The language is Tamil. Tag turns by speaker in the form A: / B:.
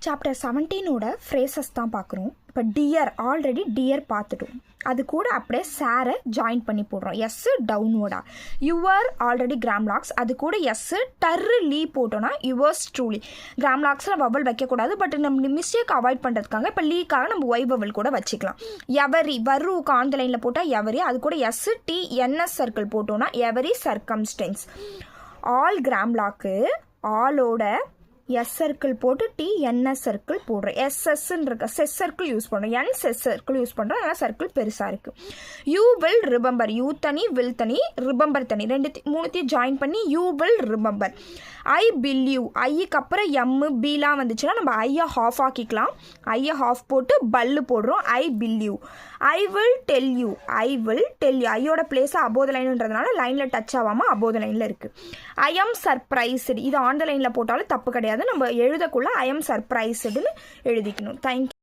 A: சாப்டர் 17ஓட ஃப்ரேசஸ் தான் பார்க்குறோம். இப்போ டியர் ஆல்ரெடி டியர் பார்த்துட்டோம். அது கூட அப்படியே சாரை ஜாயின் பண்ணி போடுறோம். எஸ்ஸு டவுன்வோர்டா. யுவர் ஆல்ரெடி கிராம்லாக்ஸ், அது கூட எஸ்ஸு டர்ரு லீ போட்டோன்னா யுவர்ஸ் ட்ரூலி. கிராம்லாக்ஸில் வவல் வைக்கக்கூடாது, பட் நம்ம மிஸ்டேக் அவாய்ட் பண்ணுறதுக்காக இப்போ லீக்காக நம்ம ஒய் வவல் கூட வச்சுக்கலாம். எவரி வர்றூக்கு ஆன் த லைனில் போட்டால் எவரி, அது கூட எஸ்ஸு டி என்எஸ் சர்க்கிள் போட்டோன்னா every circumstances. All கிராம்லாக்கு ஆலோட S circle போட்டு டி என்எஸ் சர்க்கிள் போடுறோம். எஸ்எஸ்ன்னு இருக்க செஸ் சர்க்கிள் யூஸ் பண்ணுறோம், என் செஸ் சர்க்கிள் யூஸ் பண்ணுறோம். அதனால் சர்க்கிள் பெருசாக இருக்குது. யூ வில் ரிமெம்பர், யூ தனி வில் தனி ரிமெம்பர் தனி, மூணுத்தையும் ஜாயின் பண்ணி யூ வில் ரிமெம்பர். ஐ பில்யூ, ஐக்கு அப்புறம் எம்மு பீலாம் வந்துச்சுன்னா நம்ம ஐயை ஹாஃப் ஆக்கிக்கலாம். ஐயை ஹாஃப் போட்டு பல்லு போடுறோம். ஐ பில்யூ. I will tell you, I will tell you. ஐயோட பிளேஸாக அபோத லைனுன்றதுனால லைனில் டச் ஆகாமல் அபோத லைனில் இருக்குது. ஐ எம் சர்ப்ரைஸ்டு, இது ஆன் த லைனில் போட்டாலும் தப்பு கிடையாது. நம்ம எழுதக்குள்ள ஐ எம் சர்ப்ரைஸ்டுன்னு எழுதிக்கணும். தேங்க்யூ.